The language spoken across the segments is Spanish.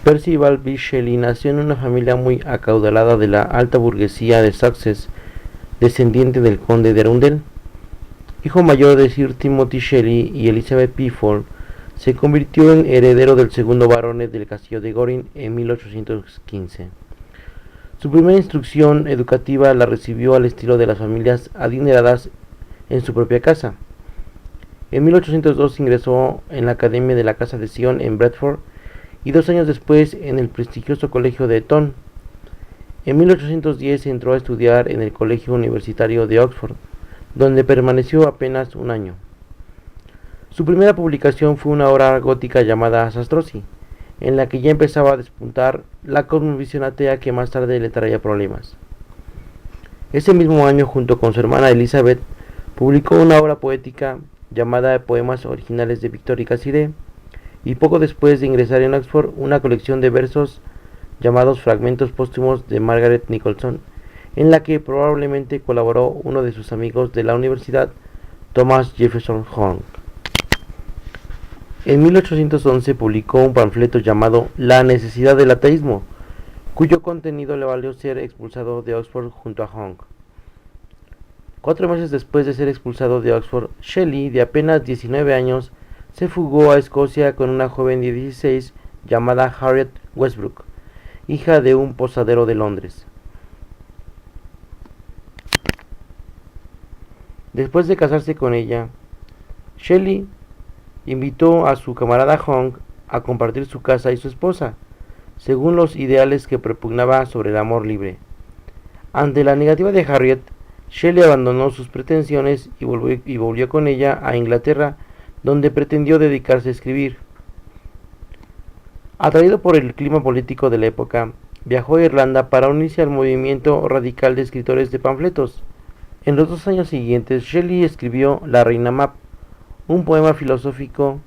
Percival B. Shelley nació en una familia muy acaudalada de la alta burguesía de Sussex, descendiente del conde de Arundel. Hijo mayor de Sir Timothy Shelley y Elizabeth Pifford, se convirtió en heredero del segundo baronet del castillo de Goring en 1815. Su primera instrucción educativa la recibió al estilo de las familias adineradas en su propia casa. En 1802 ingresó en la Academia de la Casa de Sion en Bradford y 2 años después en el prestigioso Colegio de Eton. En 1810 entró a estudiar en el Colegio Universitario de Oxford, donde permaneció apenas un año. Su primera publicación fue una obra gótica llamada Sastrosi, en la que ya empezaba a despuntar la cosmovisión atea que más tarde le traía problemas. Ese mismo año, junto con su hermana Elizabeth, publicó una obra poética llamada Poemas originales de Víctor y Casiré, y poco después de ingresar en Oxford, una colección de versos llamados Fragmentos póstumos de Margaret Nicholson, en la que probablemente colaboró uno de sus amigos de la universidad, Thomas Jefferson Hong. En 1811 publicó un panfleto llamado La necesidad del ateísmo, cuyo contenido le valió ser expulsado de Oxford junto a Hong. 4 meses después de ser expulsado de Oxford, Shelley, de apenas 19 años, se fugó a Escocia con una joven de 16 llamada Harriet Westbrook, hija de un posadero de Londres. Después de casarse con ella, Shelley invitó a su camarada Hong a compartir su casa y su esposa, según los ideales que propugnaba sobre el amor libre. Ante la negativa de Harriet, Shelley abandonó sus pretensiones y volvió con ella a Inglaterra, donde pretendió dedicarse a escribir. Atraído por el clima político de la época, viajó a Irlanda para unirse al movimiento radical de escritores de panfletos. En los 2 años siguientes, Shelley escribió La Reina Mab, un poema filosófico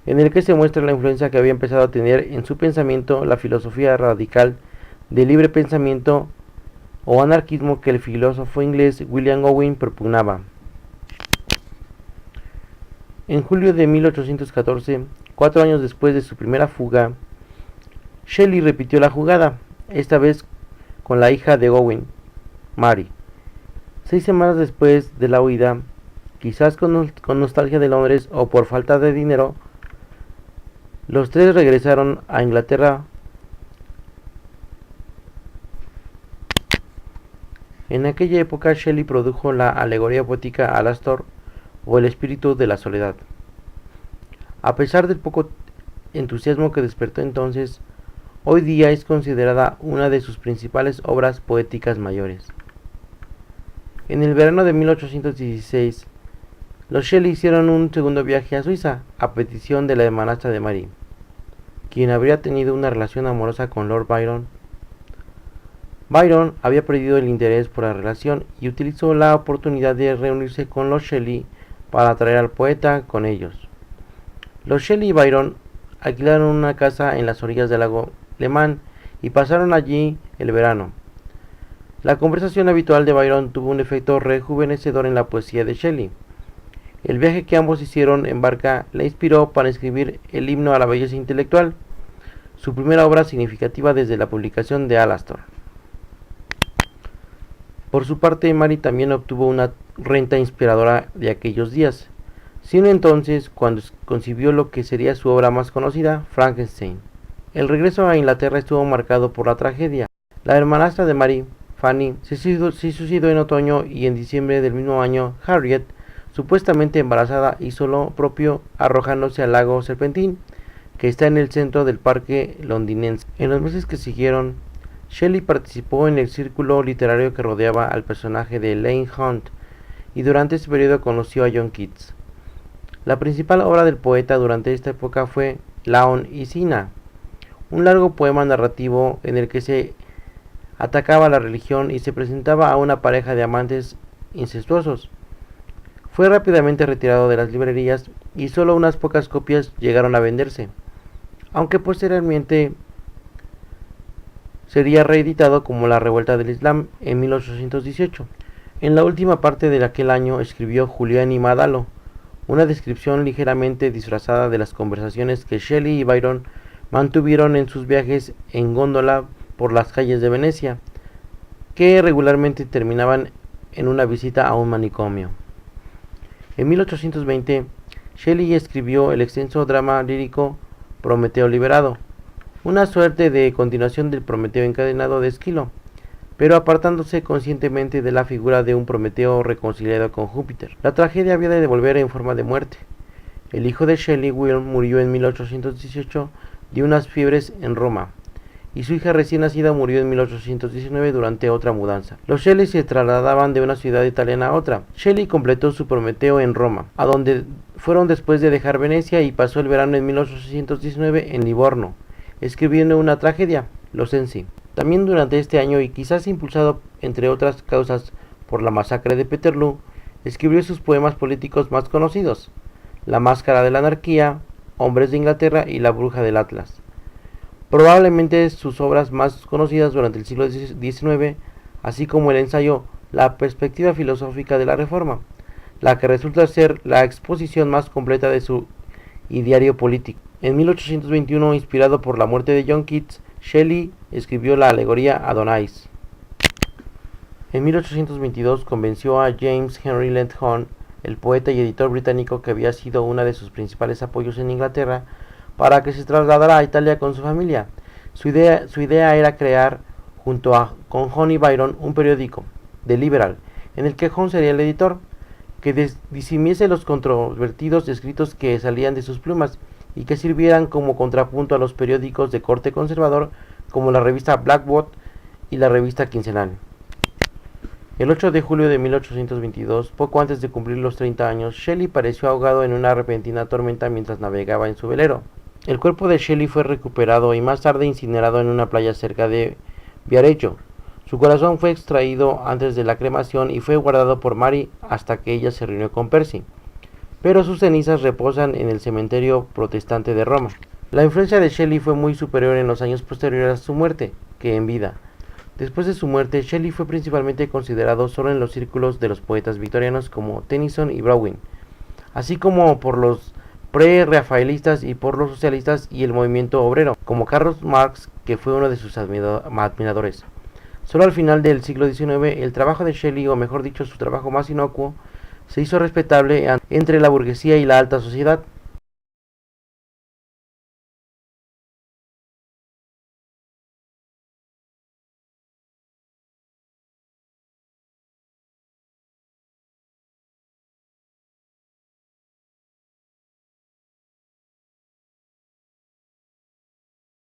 en el que se muestra la influencia que había empezado a tener en su pensamiento la filosofía radical de libre pensamiento o anarquismo que el filósofo inglés William Owen propugnaba. En julio de 1814, 4 años después de su primera fuga, Shelley repitió la jugada, esta vez con la hija de Owen, Mary. 6 semanas después de la huida, quizás con nostalgia de Londres o por falta de dinero, los 3 regresaron a Inglaterra. En aquella época, Shelley produjo la alegoría poética Alastor, o el espíritu de la soledad. A pesar del poco entusiasmo que despertó entonces, hoy día es considerada una de sus principales obras poéticas mayores. En el verano de 1816, los Shelley hicieron un segundo viaje a Suiza, a petición de la hermanastra de Mary, quien habría tenido una relación amorosa con Lord Byron. Byron había perdido el interés por la relación y utilizó la oportunidad de reunirse con los Shelley para atraer al poeta con ellos. Los Shelley y Byron alquilaron una casa en las orillas del lago Le Mans y pasaron allí el verano. La conversación habitual de Byron tuvo un efecto rejuvenecedor en la poesía de Shelley. El viaje que ambos hicieron en barca le inspiró para escribir el himno a la belleza intelectual, su primera obra significativa desde la publicación de Alastor. Por su parte, Mary también obtuvo una renta inspiradora de aquellos días, siendo entonces cuando concibió lo que sería su obra más conocida, Frankenstein. El regreso a Inglaterra estuvo marcado por la tragedia. La hermanastra de Mary, Fanny, se suicidó en otoño y en diciembre del mismo año, Harriet, supuestamente embarazada, hizo lo propio arrojándose al lago Serpentín, que está en el centro del parque londinense. En los meses que siguieron, Shelley participó en el círculo literario que rodeaba al personaje de Leigh Hunt y durante ese periodo conoció a John Keats. La principal obra del poeta durante esta época fue Laon y Sina, un largo poema narrativo en el que se atacaba la religión y se presentaba a una pareja de amantes incestuosos. Fue rápidamente retirado de las librerías y solo unas pocas copias llegaron a venderse, aunque posteriormente sería reeditado como La Revuelta del Islam en 1818. En la última parte de aquel año escribió Julián y Madalo, una descripción ligeramente disfrazada de las conversaciones que Shelley y Byron mantuvieron en sus viajes en góndola por las calles de Venecia, que regularmente terminaban en una visita a un manicomio. En 1820, Shelley escribió el extenso drama lírico Prometeo liberado, una suerte de continuación del Prometeo encadenado de Esquilo, pero apartándose conscientemente de la figura de un Prometeo reconciliado con Júpiter. La tragedia había de devolver en forma de muerte. El hijo de Shelley, William, murió en 1818 de unas fiebres en Roma, y su hija recién nacida murió en 1819 durante otra mudanza. Los Shelley se trasladaban de una ciudad italiana a otra. Shelley completó su Prometeo en Roma, a donde fueron después de dejar Venecia, y pasó el verano en 1819 en Livorno, escribiendo una tragedia, Los Cenci. También durante este año, y quizás impulsado entre otras causas por la masacre de Peterloo, escribió sus poemas políticos más conocidos: La máscara de la anarquía, Hombres de Inglaterra y La bruja del Atlas. Probablemente sus obras más conocidas durante el siglo XIX, así como el ensayo La perspectiva filosófica de la Reforma, la que resulta ser la exposición más completa de su ideario político. En 1821, inspirado por la muerte de John Keats, Shelley escribió la alegoría Adonais. En 1822 convenció a James Henry Langhorne, el poeta y editor británico que había sido una de sus principales apoyos en Inglaterra, para que se trasladara a Italia con su familia. Su idea era crear, con Hone y Byron, un periódico, The Liberal, en el que Hone sería el editor, que disimiese los controvertidos escritos que salían de sus plumas y que sirvieran como contrapunto a los periódicos de corte conservador como la revista Blackwood y la revista Quincenal. El 8 de julio de 1822, poco antes de cumplir los 30 años, Shelley pareció ahogado en una repentina tormenta mientras navegaba en su velero. El cuerpo de Shelley fue recuperado y más tarde incinerado en una playa cerca de Viareggio. Su corazón fue extraído antes de la cremación y fue guardado por Mary hasta que ella se reunió con Percy, pero sus cenizas reposan en el cementerio protestante de Roma. La influencia de Shelley fue muy superior en los años posteriores a su muerte que en vida. Después de su muerte, Shelley fue principalmente considerado solo en los círculos de los poetas victorianos como Tennyson y Browning, así como por los pre-rafaelistas y por los socialistas y el movimiento obrero, como Karl Marx, que fue uno de sus admiradores. Solo al final del siglo XIX, el trabajo de Shelley, o mejor dicho, su trabajo más inocuo, se hizo respetable entre la burguesía y la alta sociedad.